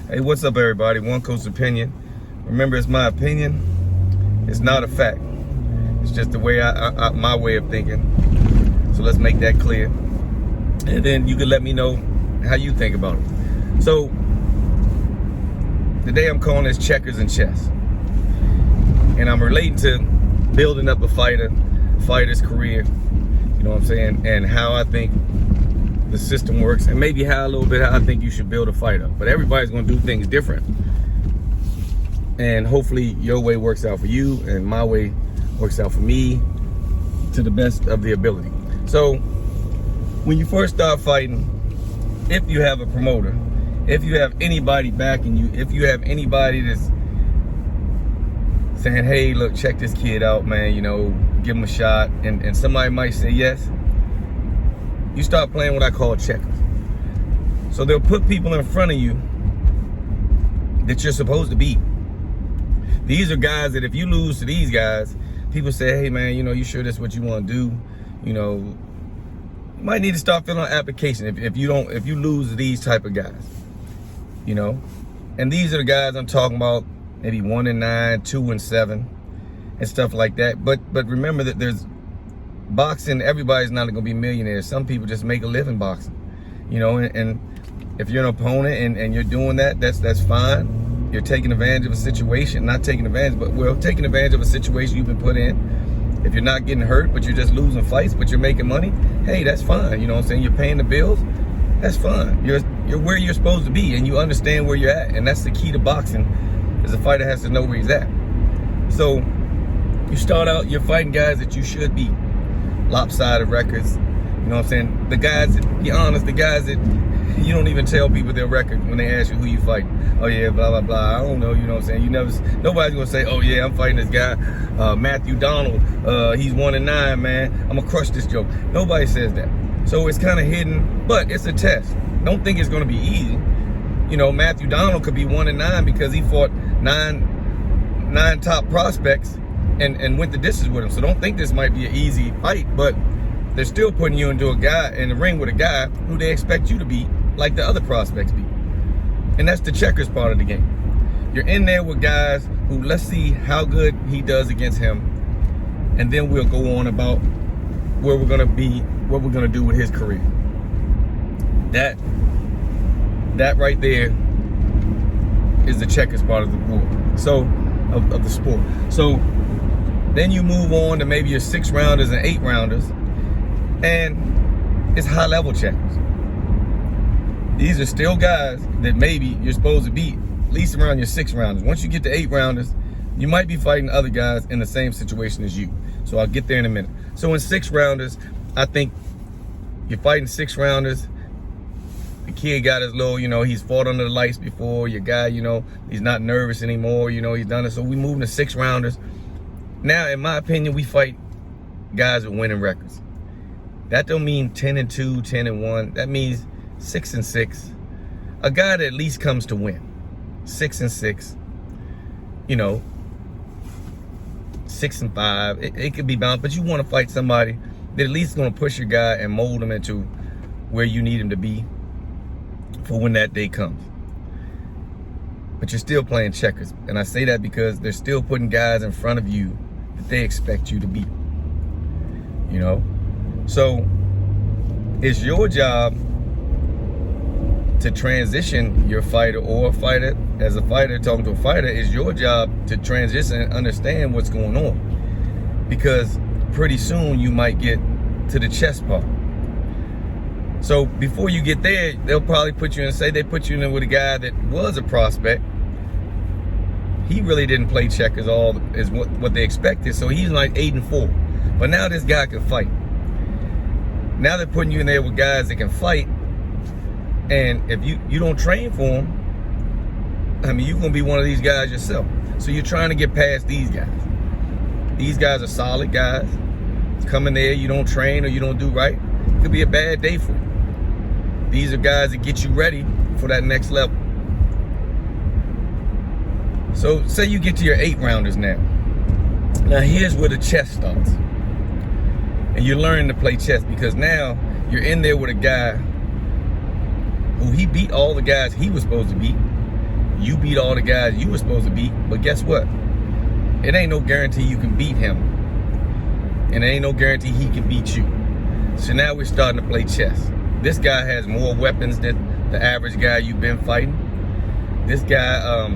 Hey, what's up, everybody? One Coach's opinion. Remember, it's my opinion. It's not a fact. It's just the way my way of thinking. So let's make that clear. And then you can let me know how you think about it. So today I'm calling this checkers and chess. And I'm relating to building up a fighter's career. You know what I'm saying? And how I think the system works, and maybe how I think you should build a fighter. But everybody's gonna do things different. And hopefully your way works out for you and my way works out for me to the best of the ability. So when you first start fighting, if you have a promoter, if you have anybody backing you, if you have anybody that's saying, hey, look, check this kid out, man, you know, give him a shot, and somebody might say yes, you start playing what I call checkers. So they'll put people in front of you that you're supposed to beat. These are guys that if you lose to these guys, people say, hey man, you know, you sure that's what you want to do? You know, you might need to start filling out application if you lose to these type of guys. You know? And these are the guys I'm talking about, maybe 1-9, 2-7, and stuff like that. But remember that there's boxing, everybody's not gonna be millionaires. Some people just make a living boxing, you know, and if you're an opponent and you're doing that, that's fine. You're taking advantage of a situation, not taking advantage, but taking advantage of a situation you've been put in. If you're not getting hurt, but you're just losing fights, but you're making money, hey, that's fine. You know what I'm saying? You're paying the bills, that's fine. You're where you're supposed to be, and you understand where you're at, and that's the key to boxing, is a fighter has to know where he's at. So you start out, you're fighting guys that you should beat. Lopsided records, you know what I'm saying? The guys that, be honest, the guys that you don't even tell people their record when they ask you who you fight. Oh yeah, blah, blah, blah, I don't know, you know what I'm saying? Nobody's gonna say, oh yeah, I'm fighting this guy, Matthew Donald, he's 1-9, man, I'm gonna crush this joke. Nobody says that. So it's kind of hidden, but it's a test. Don't think it's gonna be easy. You know, Matthew Donald could be 1-9 because he fought nine top prospects and went the distance with him. So don't think this might be an easy fight, but they're still putting you into in the ring with a guy who they expect you to beat like the other prospects beat. And that's the checkers part of the game. You're in there with guys who, let's see how good he does against him, and then we'll go on about where we're gonna be, what we're gonna do with his career. That right there is the checkers part of the board. So of the sport. So then you move on to maybe your 6 rounders and 8 rounders, and it's high level checkers. These are still guys that maybe you're supposed to beat at least around your 6 rounders. Once you get to 8 rounders, you might be fighting other guys in the same situation as you. So I'll get there in a minute. So in 6 rounders, I think you're fighting 6 rounders. The kid got his little, you know, he's fought under the lights before. Your guy, you know, he's not nervous anymore. You know, he's done it. So we move to 6 rounders. Now, in my opinion, we fight guys with winning records. That don't mean 10-2, 10-1. That means 6-6. A guy that at least comes to win. 6-6. You know, 6-5. It could be balanced, but you want to fight somebody that at least is going to push your guy and mold him into where you need him to be for when that day comes. But you're still playing checkers. And I say that because they're still putting guys in front of you that they expect you to beat. You know? So it's your job to transition your fighter, or a fighter, as a fighter talking to a fighter, it's your job to transition and understand what's going on. Because pretty soon you might get to the chess part. So before you get there, they'll probably put you in, say they put you in with a guy that was a prospect. He really didn't play checkers all as what they expected, so he's like 8-4. But now this guy can fight. Now they're putting you in there with guys that can fight, and if you don't train for them, I mean, you're gonna be one of these guys yourself. So you're trying to get past these guys. These guys are solid guys. Come in there, you don't train or you don't do right, it could be a bad day for you. These are guys that get you ready for that next level. So say you get to your 8 rounders now. Now here's where the chess starts. And you're learning to play chess, because now you're in there with a guy who he beat all the guys he was supposed to beat. You beat all the guys you were supposed to beat, but guess what? It ain't no guarantee you can beat him. And it ain't no guarantee he can beat you. So now we're starting to play chess. This guy has more weapons than the average guy you've been fighting. This guy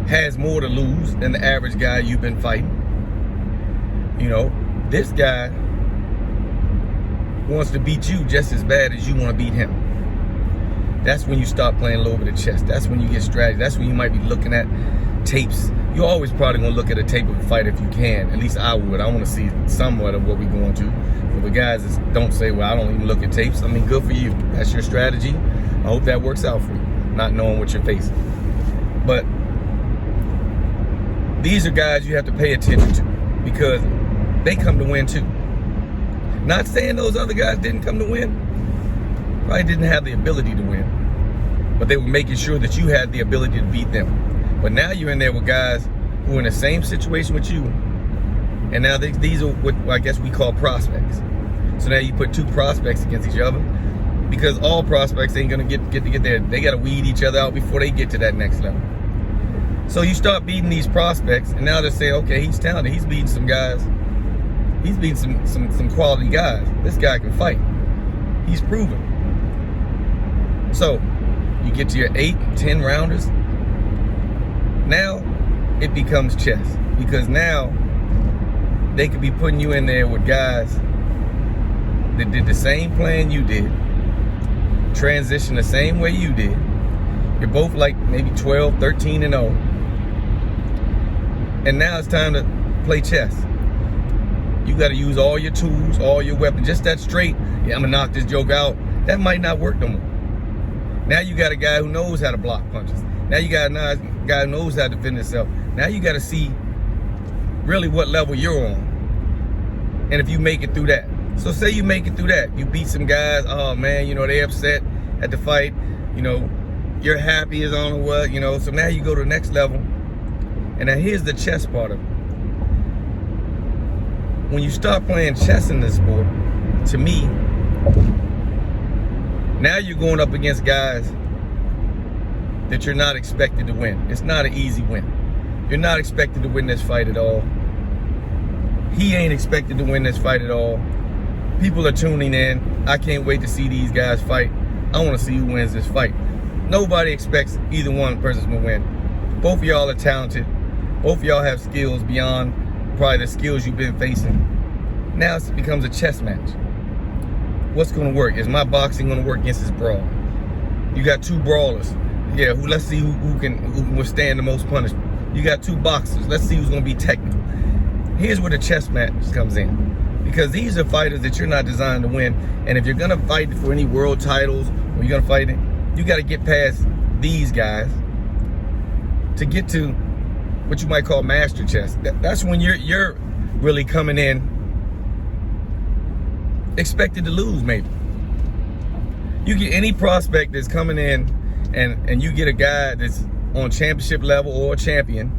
has more to lose than the average guy you've been fighting. You know, this guy wants to beat you just as bad as you want to beat him. That's when you start playing a little bit of chess. That's when you get strategy. That's when you might be looking at tapes. You're always probably going to look at a tape of a fight if you can. At least I would. I want to see somewhat of what we're going to. For the guys that don't say, well, I don't even look at tapes. I mean, good for you. That's your strategy. I hope that works out for you, not knowing what you're facing. But these are guys you have to pay attention to because they come to win too. Not saying those other guys didn't come to win. Probably didn't have the ability to win. But they were making sure that you had the ability to beat them. But now you're in there with guys who are in the same situation with you. And now these are what I guess we call prospects. So now you put two prospects against each other because all prospects ain't gonna get to get there. They gotta weed each other out before they get to that next level. So you start beating these prospects and now they're saying, okay, he's talented. He's beating some guys. He's beating some quality guys. This guy can fight. He's proven. So you get to your 8, 10 rounders. Now it becomes chess because now they could be putting you in there with guys that did the same plan you did, transition the same way you did. You're both like maybe 12, 13 and 0. And now it's time to play chess. You got to use all your tools, all your weapons. Just that straight, yeah, I'm going to knock this joke out. That might not work no more. Now you got a guy who knows how to block punches. Now you got a guy who knows how to defend himself. Now you got to see really what level you're on. And if you make it through that. So say you make it through that. You beat some guys, oh man, you know, they upset at the fight. You know, you're happy as on what, you know. So now you go to the next level. And now here's the chess part of it. When you start playing chess in this sport, to me, now you're going up against guys that you're not expected to win. It's not an easy win. You're not expected to win this fight at all. He ain't expected to win this fight at all. People are tuning in. I can't wait to see these guys fight. I want to see who wins this fight. Nobody expects either one person to win. Both of y'all are talented. Both of y'all have skills beyond probably the skills you've been facing. Now it becomes a chess match. What's going to work? Is my boxing going to work against this brawl? You got two brawlers. Yeah, let's see who can withstand the most punishment. You got two boxers. Let's see who's going to be technical. Here's where the chess match comes in. Because these are fighters that you're not designed to win. And if you're going to fight for any world titles, or you're going to fight it, you got to get past these guys to get to what you might call master chess. That's when you're really coming in expected to lose, maybe. You get any prospect that's coming in and you get a guy that's on championship level or a champion,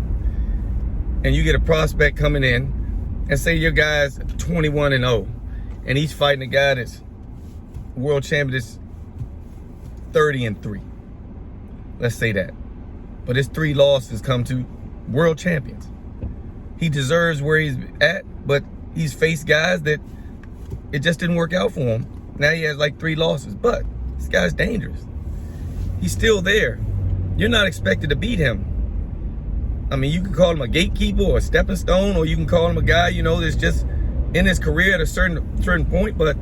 and you get a prospect coming in and say your guy's 21-0 and he's fighting a guy that's world champion that's 30-3. Let's say that. But his 3 losses come to world champions. He deserves where he's at, but he's faced guys that it just didn't work out for him. Now he has like 3 losses, but this guy's dangerous. He's still there. You're not expected to beat him. I mean, you can call him a gatekeeper or a stepping stone, or you can call him a guy, you know, that's just in his career at a certain point, but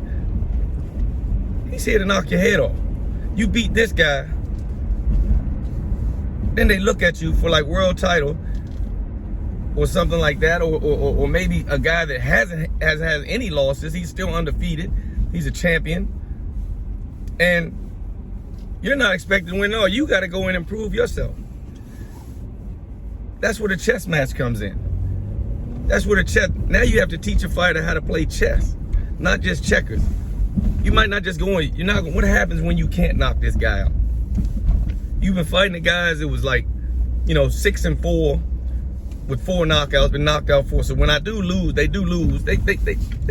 he's here to knock your head off. You beat this guy, then they look at you for like world title or something like that, or maybe a guy that hasn't had any losses. He's still undefeated. He's a champion, and you're not expected to win. No, you got to go in and prove yourself. That's where the chess match comes in. That's where the chess. Now you have to teach a fighter how to play chess, not just checkers. You might not just go in. You're not. What happens when you can't knock this guy out? You've been fighting the guys that was like, you know, 6-4 with 4 knockouts, been knocked out 4. So when I do lose, they do lose. They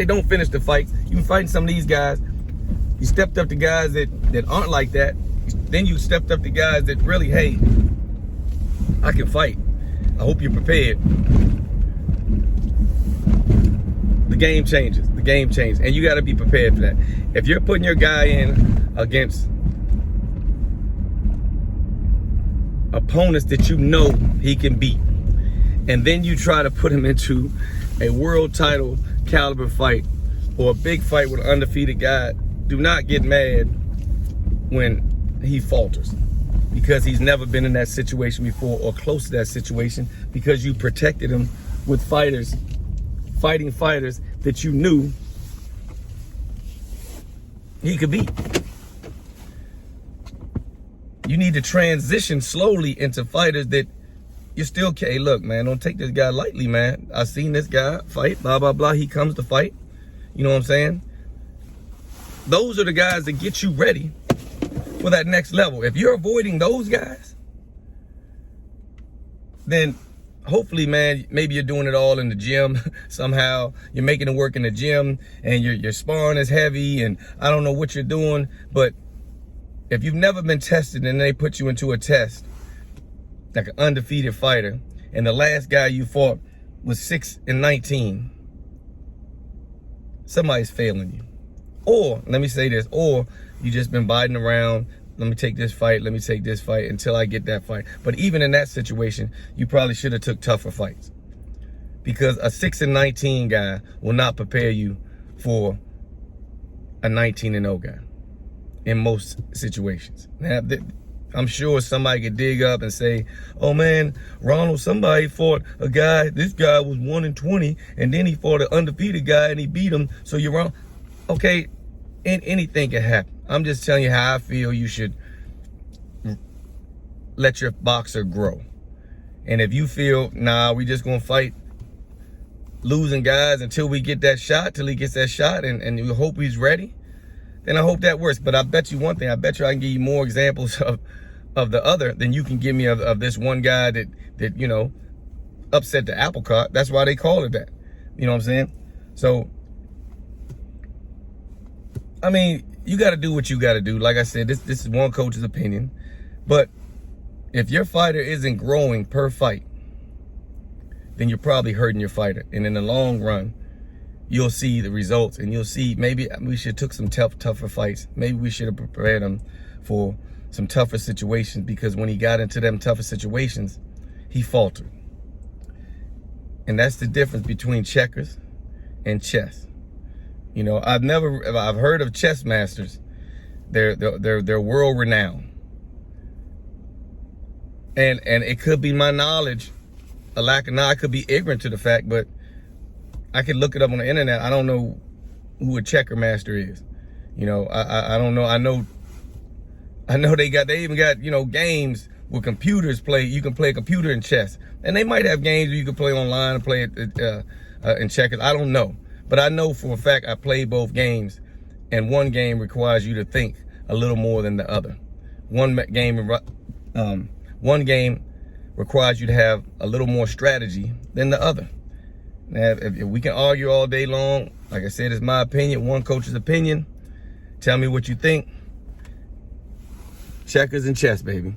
don't finish the fights. You've been fighting some of these guys. You stepped up to guys that aren't like that, Then you stepped up to guys that really, hey, I can fight. I hope you're prepared. The game changes. The game changes. And you got to be prepared for that. If you're putting your guy in against opponents that you know he can beat, and then you try to put him into a world title caliber fight or a big fight with an undefeated guy, do not get mad when he falters, because he's never been in that situation before or close to that situation, because you protected him with fighting fighters that you knew he could beat. You need to transition slowly into fighters that you're still, hey, look, man, don't take this guy lightly, man. I've seen this guy fight, blah, blah, blah. He comes to fight. You know what I'm saying? Those are the guys that get you ready for that next level. If you're avoiding those guys, then hopefully, man, maybe you're doing it all in the gym somehow. You're making it work in the gym, and your sparring is heavy, and I don't know what you're doing. But if you've never been tested and they put you into a test, like an undefeated fighter, and the last guy you fought was 6-19, somebody's failing you. Or, let me say this, or you just been biding around, let me take this fight, let me take this fight until I get that fight. But even in that situation, you probably should have took tougher fights, because a 6-19 guy will not prepare you for a 19-0 guy in most situations. Now, I'm sure somebody could dig up and say, oh man, Ronald, somebody fought a guy, this guy was 1-20, and then he fought an undefeated guy and he beat him, so you're wrong. Okay, anything can happen. I'm just telling you how I feel you should let your boxer grow. And if you feel, nah, we just gonna fight losing guys until we get that shot, till he gets that shot, and you hope he's ready, then I hope that works. But I bet you one thing, I bet you I can give you more examples of the other than you can give me of this one guy that you know, upset the apple cart. That's why they call it that. You know what I'm saying? So, I mean, you got to do what you got to do. Like I said, this is one coach's opinion. But if your fighter isn't growing per fight, then you're probably hurting your fighter. And in the long run, you'll see the results, and you'll see maybe we should have took some tougher fights. Maybe we should have prepared him for some tougher situations, because when he got into them tougher situations, he faltered. And that's the difference between checkers and chess. You know, I've heard of chess masters. They're world renowned. And it could be my knowledge, a lack of knowledge. I could be ignorant to the fact, but I could look it up on the internet. I don't know who a checker master is. You know, I don't know. I know they even got, you know, games where computers play. You can play a computer in chess, and they might have games where you can play online and play it in checkers. I don't know, but I know for a fact I played both games, and one game requires you to think a little more than the other. One game requires you to have a little more strategy than the other. Now, if we can argue all day long, like I said, it's my opinion, one coach's opinion. Tell me what you think. Checkers and chess, baby.